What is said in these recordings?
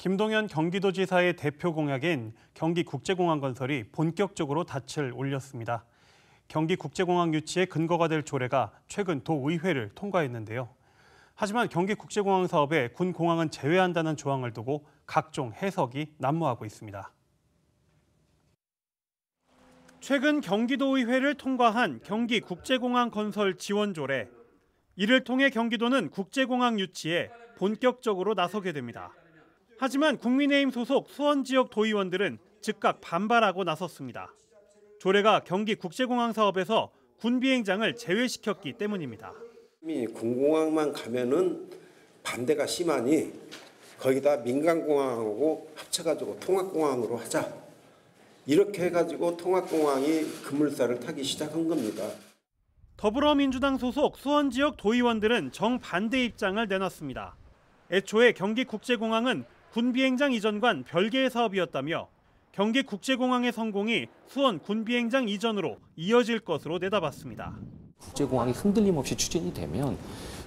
김동연 경기도지사의 대표 공약인 경기국제공항 건설이 본격적으로 닻을 올렸습니다. 경기국제공항 유치의 근거가 될 조례가 최근 도의회를 통과했는데요. 하지만 경기국제공항 사업에 군공항은 제외한다는 조항을 두고 각종 해석이 난무하고 있습니다. 최근 경기도의회를 통과한 경기국제공항 건설 지원 조례. 이를 통해 경기도는 국제공항 유치에 본격적으로 나서게 됩니다. 하지만 국민의힘 소속 수원 지역 도의원들은 즉각 반발하고 나섰습니다. 조례가 경기국제공항 사업에서 군 비행장을 제외시켰기 때문입니다. 이미 군공항만 가면은 반대가 심하니 거기다 민간공항하고 합쳐가지고 통합공항으로 하자. 이렇게 해가지고 통합공항이 급물살을 타기 시작한 겁니다. 더불어민주당 소속 수원 지역 도의원들은 정반대 입장을 내놨습니다. 애초에 경기국제공항은 군비행장 이전과는 별개의 사업이었다며 경기국제공항의 성공이 수원 군비행장 이전으로 이어질 것으로 내다봤습니다. 국제공항이 흔들림 없이 추진이 되면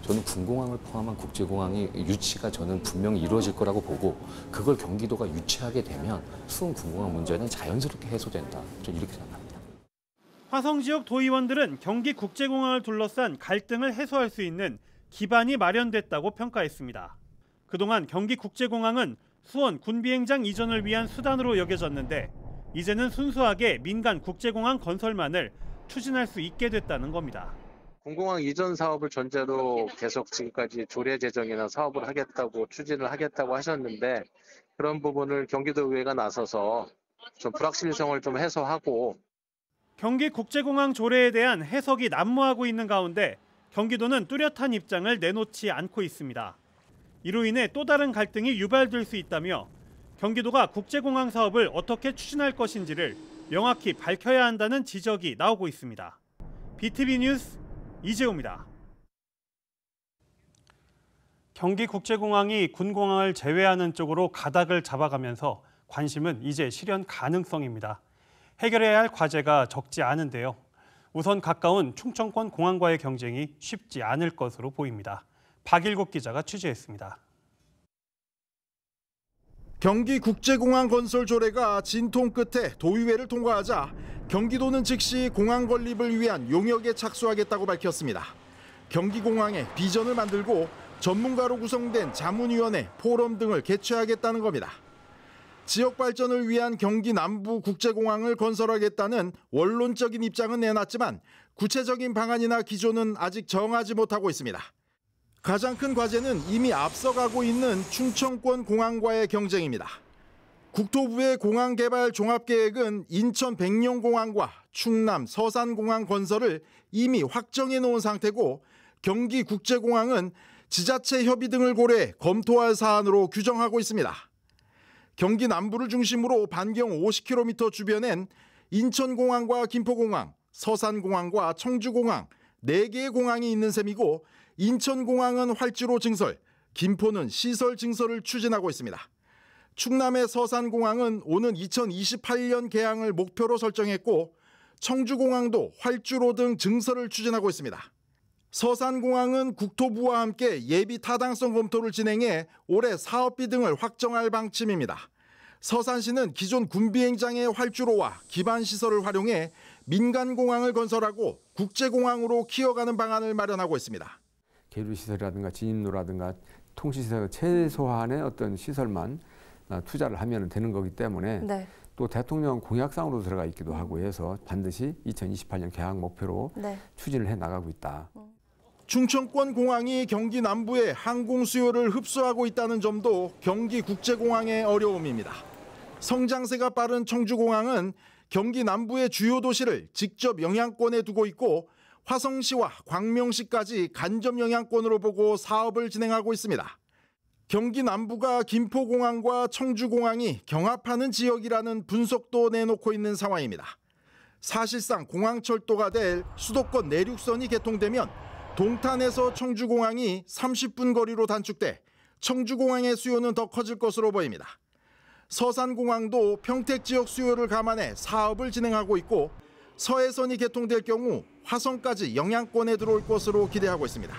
저는 군공항을 포함한 국제공항의 유치가 저는 분명히 이루어질 거라고 보고 그걸 경기도가 유치하게 되면 수원 군공항 문제는 자연스럽게 해소된다. 저는 이렇게 생각합니다. 화성 지역 도의원들은 경기국제공항을 둘러싼 갈등을 해소할 수 있는 기반이 마련됐다고 평가했습니다. 그동안 경기국제공항은 수원 군비행장 이전을 위한 수단으로 여겨졌는데 이제는 순수하게 민간 국제공항 건설만을 추진할 수 있게 됐다는 겁니다. 군공항 이전 사업을 전제로 계속 지금까지 조례 제정이나 사업을 하겠다고 추진을 하겠다고 하셨는데 그런 부분을 경기도의회가 나서서 좀 불확실성을 좀 해소하고 경기국제공항 조례에 대한 해석이 난무하고 있는 가운데 경기도는 뚜렷한 입장을 내놓지 않고 있습니다. 이로 인해 또 다른 갈등이 유발될 수 있다며 경기도가 국제공항 사업을 어떻게 추진할 것인지를 명확히 밝혀야 한다는 지적이 나오고 있습니다. BTV 뉴스 이재호입니다. 경기국제공항이 군공항을 제외하는 쪽으로 가닥을 잡아가면서 관심은 이제 실현 가능성입니다. 해결해야 할 과제가 적지 않은데요. 우선 가까운 충청권 공항과의 경쟁이 쉽지 않을 것으로 보입니다. 박일국 기자가 취재했습니다. 경기국제공항 건설 조례가 진통 끝에 도의회를 통과하자 경기도는 즉시 공항 건립을 위한 용역에 착수하겠다고 밝혔습니다. 경기공항의 비전을 만들고 전문가로 구성된 자문위원회, 포럼 등을 개최하겠다는 겁니다. 지역 발전을 위한 경기 남부 국제공항을 건설하겠다는 원론적인 입장은 내놨지만 구체적인 방안이나 기조는 아직 정하지 못하고 있습니다. 가장 큰 과제는 이미 앞서가고 있는 충청권 공항과의 경쟁입니다. 국토부의 공항개발 종합계획은 인천 백령공항과 충남 서산공항 건설을 이미 확정해 놓은 상태고 경기국제공항은 지자체 협의 등을 고려해 검토할 사안으로 규정하고 있습니다. 경기 남부를 중심으로 반경 50km 주변엔 인천공항과 김포공항, 서산공항과 청주공항 4개의 공항이 있는 셈이고 인천공항은 활주로 증설, 김포는 시설 증설을 추진하고 있습니다. 충남의 서산공항은 오는 2028년 개항을 목표로 설정했고 청주공항도 활주로 등 증설을 추진하고 있습니다. 서산공항은 국토부와 함께 예비 타당성 검토를 진행해 올해 사업비 등을 확정할 방침입니다. 서산시는 기존 군비행장의 활주로와 기반시설을 활용해 민간공항을 건설하고 국제공항으로 키워가는 방안을 마련하고 있습니다. 계류시설이라든가 진입로라든가 통시시설 최소한의 어떤 시설만 투자를 하면 되는 거기 때문에 네. 또 대통령 공약상으로 들어가 있기도 하고 해서 반드시 2028년 개항 목표로 네. 추진을 해 나가고 있다. 충청권 공항이 경기 남부의 항공 수요를 흡수하고 있다는 점도 경기국제공항의 어려움입니다. 성장세가 빠른 청주공항은 경기 남부의 주요 도시를 직접 영향권에 두고 있고 화성시와 광명시까지 간접 영향권으로 보고 사업을 진행하고 있습니다. 경기 남부가 김포공항과 청주공항이 경합하는 지역이라는 분석도 내놓고 있는 상황입니다. 사실상 공항철도가 될 수도권 내륙선이 개통되면 동탄에서 청주공항이 30분 거리로 단축돼 청주공항의 수요는 더 커질 것으로 보입니다. 서산공항도 평택 지역 수요를 감안해 사업을 진행하고 있고 서해선이 개통될 경우 화성까지 영향권에 들어올 것으로 기대하고 있습니다.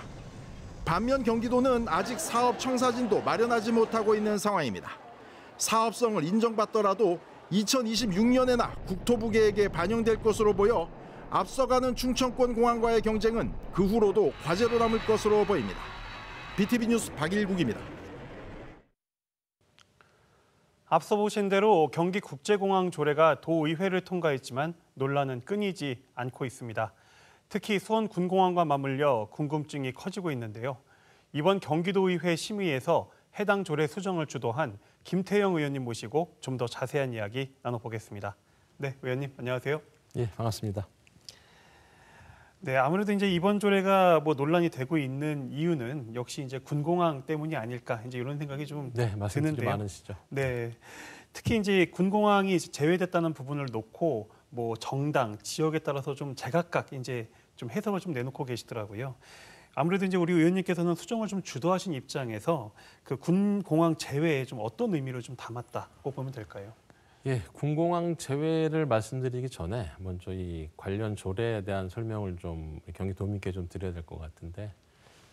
반면 경기도는 아직 사업 청사진도 마련하지 못하고 있는 상황입니다. 사업성을 인정받더라도 2026년에나 국토부 계획에 반영될 것으로 보여 앞서가는 충청권 공항과의 경쟁은 그 후로도 과제로 남을 것으로 보입니다. BTV 뉴스 박일국입니다. 앞서 보신 대로 경기국제공항 조례가 도의회를 통과했지만 논란은 끊이지 않고 있습니다. 특히 수원군공항과 맞물려 궁금증이 커지고 있는데요. 이번 경기도의회 심의에서 해당 조례 수정을 주도한 김태형 의원님 모시고 좀 더 자세한 이야기 나눠보겠습니다. 네, 의원님 안녕하세요. 예, 반갑습니다. 네, 아무래도 이제 이번 조례가 논란이 되고 있는 이유는 역시 이제 군공항 때문이 아닐까 이제 이런 생각이 좀 드는데요. 많으시죠. 네, 특히 이제 군공항이 제외됐다는 부분을 놓고 정당, 지역에 따라서 좀 제각각 이제 좀 해석을 좀 내놓고 계시더라고요. 아무래도 이제 우리 의원님께서는 수정을 좀 주도하신 입장에서 그 군공항 제외에 좀 어떤 의미를 좀 담았다고 보면 될까요? 예, 군공항 제외를 말씀드리기 전에 먼저 이 관련 조례에 대한 설명을 좀 경기도민께 좀 드려야 될 것 같은데,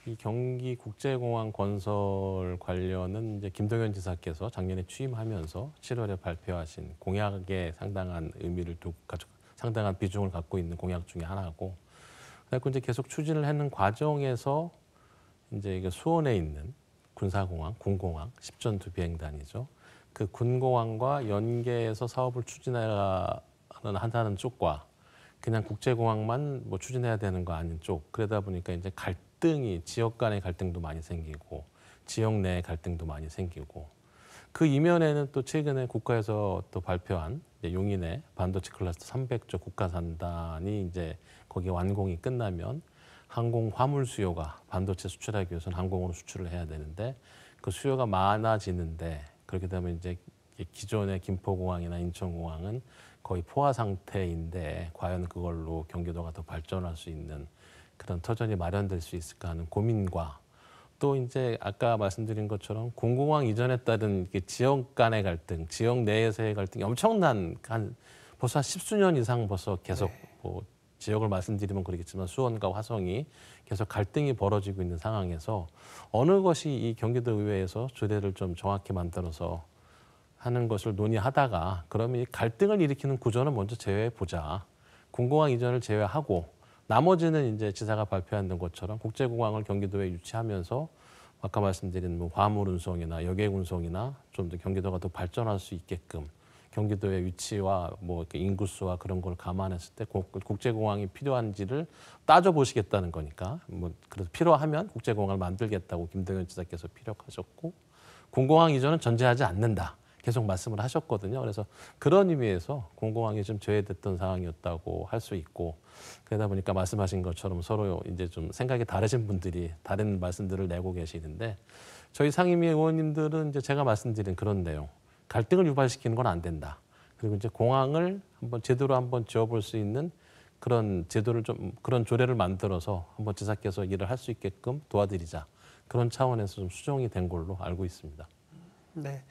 이 경기국제공항 건설 관련은 이제 김동연 지사께서 작년에 취임하면서 7월에 발표하신 공약에 상당한 의미를 두고 상당한 비중을 갖고 있는 공약 중에 하나고, 그래서 이제 계속 추진을 하는 과정에서 이제 이게 수원에 있는 군사공항, 군공항 10전투 비행단이죠. 그 군공항과 연계해서 사업을 한다는 쪽과 그냥 국제공항만 추진해야 되는 거 아닌 쪽, 그러다 보니까 이제 갈등이 지역 간의 갈등도 많이 생기고 지역 내 갈등도 많이 생기고, 그 이면에는 또 최근에 국가에서 또 발표한 용인의 반도체 클러스터 300조 국가산단이 이제 거기 완공이 끝나면 항공 화물 수요가 반도체 수출하기 위해서는 항공으로 수출을 해야 되는데 그 수요가 많아지는데, 그렇게 되면 이제 기존의 김포공항이나 인천공항은 거의 포화 상태인데 과연 그걸로 경기도가 더 발전할 수 있는 그런 터전이 마련될 수 있을까 하는 고민과, 또 이제 아까 말씀드린 것처럼 군공항 이전에 따른 지역 간의 갈등, 지역 내에서의 갈등이 엄청난 벌써 한 10수년 이상 벌써 계속 지역을 말씀드리면 그러겠지만 수원과 화성이 계속 갈등이 벌어지고 있는 상황에서 어느 것이 이 경기도 의회에서 조례를 좀 정확히 만들어서 하는 것을 논의하다가, 그러면 이 갈등을 일으키는 구조는 먼저 제외해 보자. 군공항 이전을 제외하고 나머지는 이제 지사가 발표한 것처럼 국제공항을 경기도에 유치하면서 아까 말씀드린 화물 운송이나 여객 운송이나 좀 더 경기도가 더 발전할 수 있게끔 경기도의 위치와 인구수와 그런 걸 감안했을 때 국제공항이 필요한지를 따져보시겠다는 거니까, 그래서 필요하면 국제공항을 만들겠다고 김동연 지사께서 피력하셨고, 군공항 이전은 전제하지 않는다 계속 말씀을 하셨거든요. 그래서 그런 의미에서 군공항이 좀 제외됐던 상황이었다고 할 수 있고, 그러다 보니까 말씀하신 것처럼 서로 이제 좀 생각이 다르신 분들이 다른 말씀들을 내고 계시는데, 저희 상임위 의원님들은 이제 제가 말씀드린 그런 내용, 갈등을 유발시키는 건 안 된다. 그리고 이제 공항을 제대로 한번 지어볼 수 있는 그런 제도를 그런 조례를 만들어서 한번 지사께서 일을 할 수 있게끔 도와드리자. 그런 차원에서 좀 수정이 된 걸로 알고 있습니다. 네.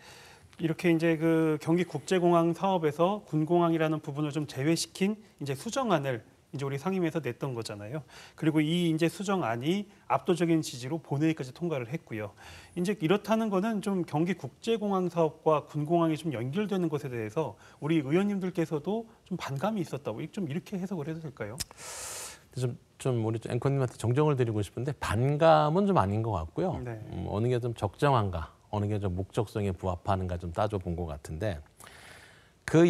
이렇게 이제 그 경기국제공항 사업에서 군공항이라는 부분을 좀 제외시킨 이제 수정안을 이제 우리 상임위에서 냈던 거잖아요. 그리고 이 이제 수정안이 압도적인 지지로 본회의까지 통과를 했고요. 이제 이렇다는 거는 좀 경기국제공항 사업과 군공항이 좀 연결되는 것에 대해서 우리 의원님들께서도 좀 반감이 있었다고 좀 이렇게 해석을 해도 될까요? 좀 우리 앵커님한테 정정을 드리고 싶은데, 반감은 좀 아닌 것 같고요. 네. 어느 게 좀 적정한가, 어느 게 좀 목적성에 부합하는가 좀 따져본 것 같은데, 그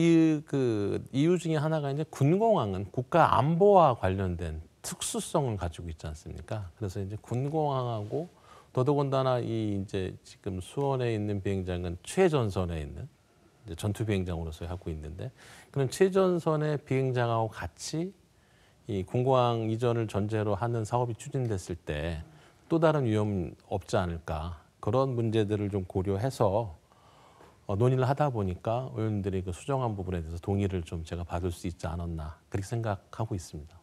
이유 중에 하나가 이제 군공항은 국가 안보와 관련된 특수성을 가지고 있지 않습니까? 그래서 이제 군공항하고 더더군다나 이제 지금 수원에 있는 비행장은 최전선에 있는 이제 전투 비행장으로서 하고 있는데, 그런 최전선의 비행장하고 같이 이 군공항 이전을 전제로 하는 사업이 추진됐을 때 또 다른 위험 없지 않을까, 그런 문제들을 좀 고려해서 논의를 하다 보니까 의원들이 그 수정한 부분에 대해서 동의를 좀 제가 받을 수 있지 않았나, 그렇게 생각하고 있습니다.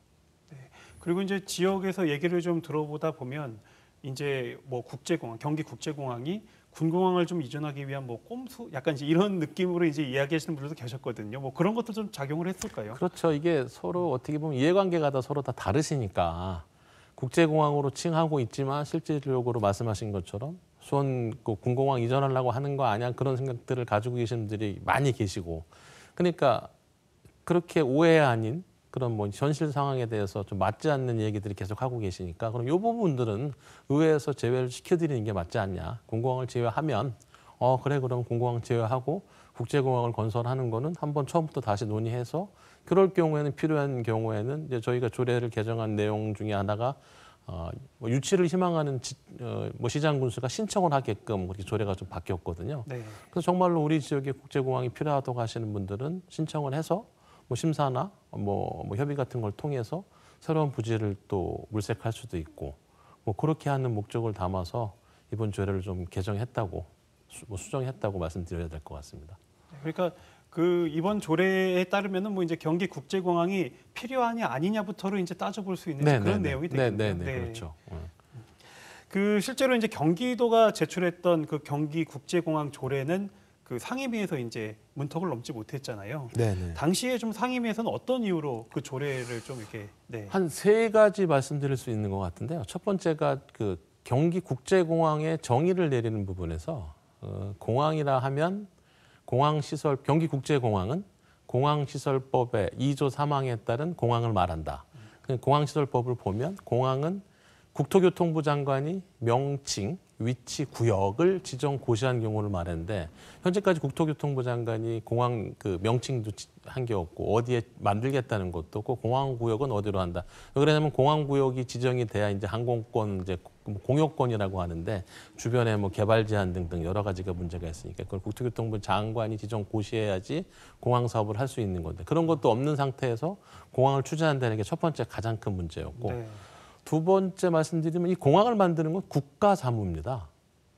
네. 그리고 이제 지역에서 얘기를 좀 들어보다 보면 이제 국제공항, 경기국제공항이 군공항을 좀 이전하기 위한 꼼수, 약간 이제 이런 느낌으로 이제 이야기하시는 분들도 계셨거든요. 그런 것도 좀 작용을 했을까요? 그렇죠. 이게 서로 어떻게 보면 이해관계가 다 서로 다 다르시니까 국제공항으로 칭하고 있지만 실질적으로 말씀하신 것처럼 수원 군공항 이전하려고 하는 거 아니야? 그런 생각들을 가지고 계신 분들이 많이 계시고, 그러니까 그렇게 오해 아닌 그런 뭐 현실 상황에 대해서 좀 맞지 않는 얘기들이 계속 하고 계시니까, 그럼 이 부분들은 의회에서 제외를 시켜드리는 게 맞지 않냐? 군공항을 제외하면 그래, 그럼 군공항 제외하고 국제공항을 건설하는 거는 한번 처음부터 다시 논의해서, 그럴 경우에는 필요한 경우에는 이제 저희가 조례를 개정한 내용 중에 하나가 뭐 유치를 희망하는 뭐 시장 군수가 신청을 하게끔 그렇게 조례가 좀 바뀌었거든요. 네. 그래서 정말로 우리 지역에 국제공항이 필요하다고 하시는 분들은 신청을 해서 뭐 심사나 뭐 협의 같은 걸 통해서 새로운 부지를 또 물색할 수도 있고, 뭐 그렇게 하는 목적을 담아서 이번 조례를 좀 개정했다고, 수정했다고 말씀드려야 될 것 같습니다. 그러니까 그 이번 조례에 따르면은 뭐 이제 경기 국제공항이 필요하냐 아니냐부터를 이제 따져볼 수 있는 그런 내용이 되겠네요. 네, 그렇죠. 그 실제로 이제 경기도가 제출했던 그 경기 국제공항 조례는 그 상임위에서 이제 문턱을 넘지 못했잖아요. 네. 당시에 좀 상임위에서는 어떤 이유로 그 조례를 좀 이렇게 한 3가지 말씀드릴 수 있는 것 같은데요. 첫 번째가 그 경기 국제공항의 정의를 내리는 부분에서 공항이라 하면 공항시설, 경기국제공항은 공항시설법의 2조 3항에 따른 공항을 말한다. 공항시설법을 보면 공항은 국토교통부 장관이 명칭, 위치, 구역을 지정 고시한 경우를 말했는데, 현재까지 국토교통부 장관이 공항 그 명칭도 한 게 없고 어디에 만들겠다는 것도 없고 공항 구역은 어디로 한다. 왜 그러냐면 공항 구역이 지정이 돼야 이제 항공권 이제 공여권이라고 하는데, 주변에 뭐 개발 제한 등등 여러 가지가 문제가 있으니까 그걸 국토교통부 장관이 지정 고시해야지 공항 사업을 할 수 있는 건데, 그런 것도 없는 상태에서 공항을 추진한다는 게 첫 번째 가장 큰 문제였고, 네. 두 번째 말씀드리면 이 공항을 만드는 건 국가 사무입니다.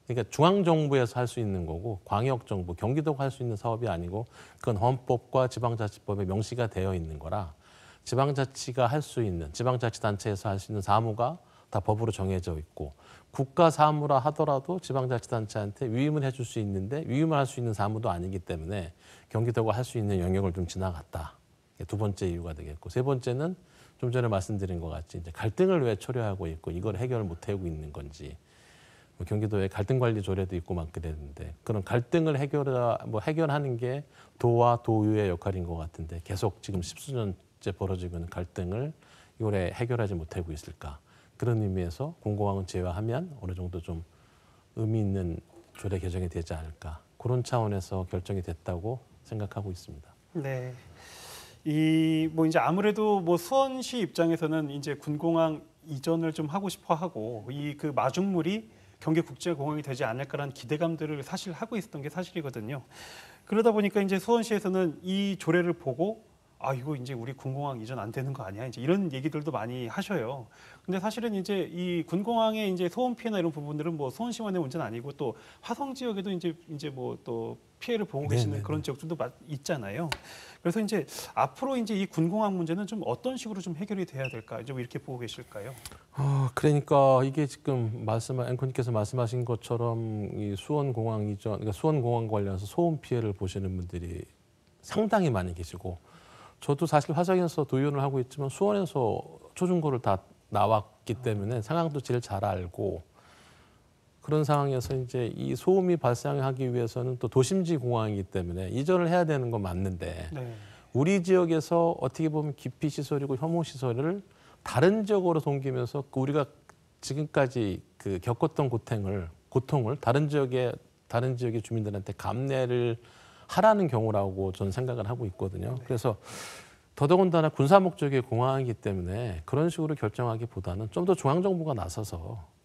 그러니까 중앙정부에서 할 수 있는 거고, 광역정부, 경기도가 할 수 있는 사업이 아니고, 그건 헌법과 지방자치법에 명시가 되어 있는 거라 지방자치가 할 수 있는, 지방자치단체에서 할 수 있는 사무가 다 법으로 정해져 있고, 국가 사무라 하더라도 지방자치단체한테 위임을 해줄 수 있는데 위임을 할 수 있는 사무도 아니기 때문에 경기도가 할 수 있는 영역을 좀 지나갔다. 두 번째 이유가 되겠고, 세 번째는 좀 전에 말씀드린 것 같이 이제 갈등을 왜 초래하고 있고 이걸 해결을 못 하고 있는 건지, 뭐 경기도에 갈등 관리 조례도 있고 막 그랬는데, 그런 갈등을 해결하는 게 도와 도의회 역할인 것 같은데, 계속 지금 10수년째 벌어지고 있는 갈등을 이번에 해결하지 못하고 있을까? 그런 의미에서 군공항은 제외하면 어느 정도 좀 의미 있는 조례 개정이 되지 않을까, 그런 차원에서 결정이 됐다고 생각하고 있습니다. 네. 이 뭐 이제 아무래도 뭐 수원시 입장에서는 이제 군공항 이전을 좀 하고 싶어 하고, 이 그 마중물이 경기국제공항이 되지 않을까라는 기대감들을 사실 하고 있었던 게 사실이거든요. 그러다 보니까 이제 수원시에서는 이 조례를 보고 이거 이제 우리 군공항 이전 안 되는 거 아니야? 이제 이런 얘기들도 많이 하셔요. 근데 사실은 이제 이 군공항의 이제 소음 피해나 이런 부분들은 뭐 수원시만의 문제는 아니고, 또 화성 지역에도 이제 뭐 또 피해를 보고 계시는 그런 지역들도 있잖아요. 그래서 이제 앞으로 이제 이 군공항 문제는 좀 어떤 식으로 좀 해결이 돼야 될까? 좀 이렇게 보고 계실까요? 그러니까 이게 지금 앵커님께서 말씀하신 것처럼 이 수원공항 이전, 그러니까 수원공항 관련해서 소음 피해를 보시는 분들이 상당히 많이 계시고, 저도 사실 화성에서 도의원을 하고 있지만 수원에서 초중고를 다 나왔기 때문에 상황도 제일 잘 알고, 그런 상황에서 이제 이 소음이 발생하기 위해서는 또 도심지 공항이기 때문에 이전을 해야 되는 건 맞는데, 우리 지역에서 어떻게 보면 기피 시설이고 혐오 시설을 다른 지역으로 옮기면서 우리가 지금까지 그 겪었던 고통을 다른 지역의 주민들한테 감내를 하라는 경우라고 저는 생각을 하고 있거든요. 그래서 더더군다나 군사 목적의 공항이기 때문에 그런 식으로 결정하기보다는 좀 더 중앙정부가 나서서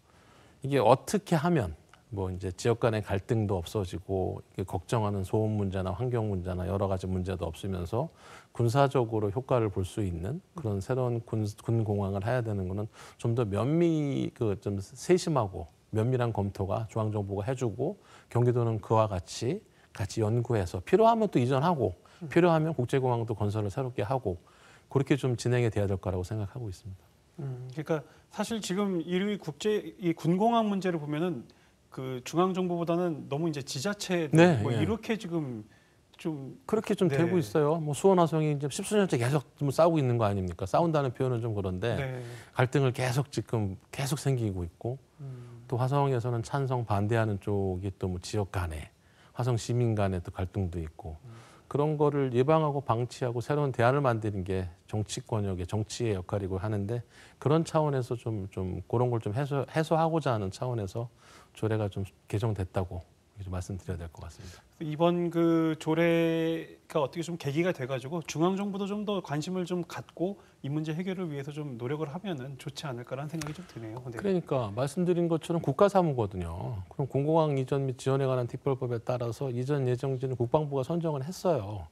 이게 어떻게 하면 뭐 이제 지역 간의 갈등도 없어지고 걱정하는 소음 문제나 환경 문제나 여러 가지 문제도 없으면서 군사적으로 효과를 볼 수 있는 그런 새로운 군 공항을 해야 되는 거는 좀 더 좀 세심하고 면밀한 검토가 중앙정부가 해주고, 경기도는 그와 같이 연구해서 필요하면 또 이전하고, 필요하면 국제공항도 건설을 새롭게 하고, 그렇게 좀 진행이 돼야 될 거라고 생각하고 있습니다. 그러니까 사실 지금 이 군공항 문제를 보면은 그 중앙 정부보다는 너무 이제 지자체 이렇게 지금 좀 그렇게 좀 되고 있어요. 뭐 수원 화성이 이제 10수년째 계속 좀 싸우고 있는 거 아닙니까? 싸운다는 표현은 좀 그런데 갈등을 계속 생기고 있고, 또 화성에서는 찬성 반대하는 쪽이 또 뭐 지역 간에 화성 시민 간에 또 갈등도 있고 그런 거를 예방하고 방치하고 새로운 대안을 만드는 게 정치권역의 정치의 역할이고 하는데 그런 차원에서 좀 그런 걸 좀 해소하고자 하는 차원에서 조례가 좀 개정됐다고 좀 말씀드려야 될 것 같습니다. 이번 그 조례가 어떻게 좀 계기가 돼가지고 중앙 정부도 좀 더 관심을 좀 갖고 이 문제 해결을 위해서 좀 노력을 하면은 좋지 않을까라는 생각이 좀 드네요. 네. 그러니까 말씀드린 것처럼 국가사무거든요. 그럼 공공항 이전 및 지원에 관한 특별법에 따라서 이전 예정지는 국방부가 선정을 했어요.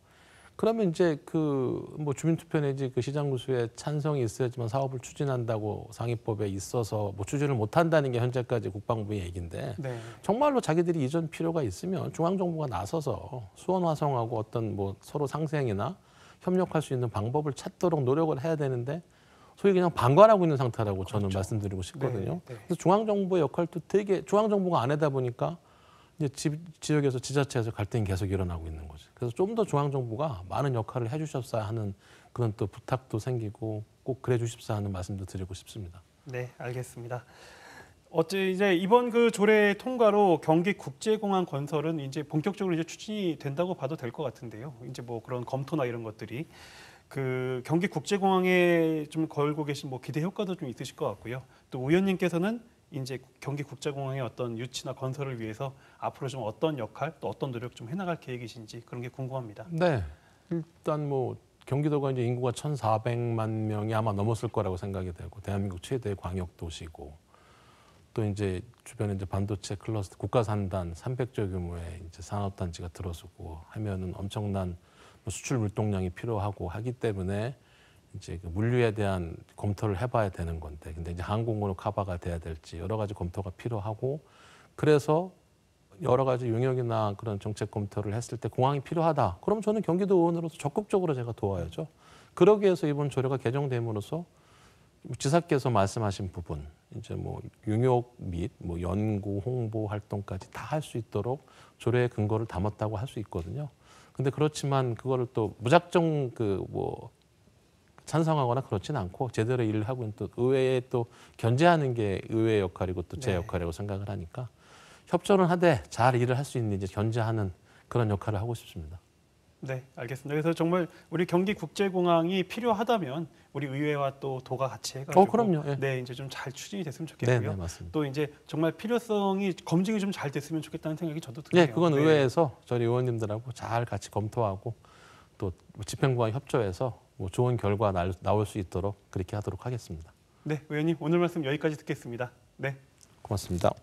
그러면 이제 그 뭐 주민투표 내지 그 시장구수에 찬성이 있어야지만 사업을 추진한다고 상위법에 있어서 뭐 추진을 못한다는 게 현재까지 국방부의 얘기인데 네. 정말로 자기들이 이전 필요가 있으면 중앙정부가 나서서 수원 화성하고 어떤 뭐 서로 상생이나 협력할 수 있는 방법을 찾도록 노력을 해야 되는데 소위 그냥 방관하고 있는 상태라고 저는 그렇죠. 말씀드리고 싶거든요. 네, 네. 그래서 중앙정부의 역할도 되게 중앙정부가 안 하다 보니까 이제 지역에서 지자체에서 갈등이 계속 일어나고 있는 거죠. 그래서 좀 더 중앙정부가 많은 역할을 해주셨어야 하는 그런 또 부탁도 생기고 꼭 그래 주십사 하는 말씀도 드리고 싶습니다. 네, 알겠습니다. 어째 이제 이번 그 조례 통과로 경기 국제공항 건설은 이제 본격적으로 이제 추진이 된다고 봐도 될 것 같은데요. 이제 뭐 그런 검토나 이런 것들이 그 경기 국제공항에 좀 걸고 계신 뭐 기대 효과도 좀 있으실 것 같고요. 또 의원님께서는 이제 경기 국제공항의 어떤 유치나 건설을 위해서 앞으로 좀 어떤 역할 또 어떤 노력 좀 해나갈 계획이신지 그런 게 궁금합니다. 네, 일단 뭐 경기도가 이제 인구가 1,400만 명이 아마 넘었을 거라고 생각이 되고 대한민국 최대 광역 도시고 또 이제 주변에 이제 반도체 클러스터 국가산단 300조 규모의 이제 산업단지가 들어서고 하면은 엄청난 수출 물동량이 필요하고 하기 때문에 이제 그 물류에 대한 검토를 해봐야 되는 건데, 근데 이제 항공으로 커버가 돼야 될지 여러 가지 검토가 필요하고, 그래서 여러 가지 용역이나 그런 정책 검토를 했을 때 공항이 필요하다. 그럼 저는 경기도 의원으로서 적극적으로 제가 도와야죠. 그러기 위해서 이번 조례가 개정됨으로써 지사께서 말씀하신 부분, 이제 뭐 용역 및 뭐 연구, 홍보 활동까지 다 할 수 있도록 조례의 근거를 담았다고 할 수 있거든요. 근데 그렇지만 그거를 또 무작정 그 뭐 찬성하거나 그렇진 않고 제대로 일을 하고 있는 또 의회에 또 견제하는 게 의회의 역할이고 또 제 역할이라고 생각을 하니까 협조는 하되 잘 일을 할 수 있는 이제 견제하는 그런 역할을 하고 싶습니다. 네, 알겠습니다. 그래서 정말 우리 경기 국제공항이 필요하다면 우리 의회와 또 도가 같이 해가지고 그럼요. 예. 네, 이제 좀 잘 추진이 됐으면 좋겠고요. 네, 맞습니다. 또 이제 정말 필요성이 검증이 좀 잘 됐으면 좋겠다는 생각이 저도 드네요. 네, 그건 의회에서 저희 의원님들하고 잘 같이 검토하고 또 집행부와 협조해서 뭐 좋은 결과 나올 수 있도록 그렇게 하도록 하겠습니다. 네, 의원님 오늘 말씀 여기까지 듣겠습니다. 네, 고맙습니다.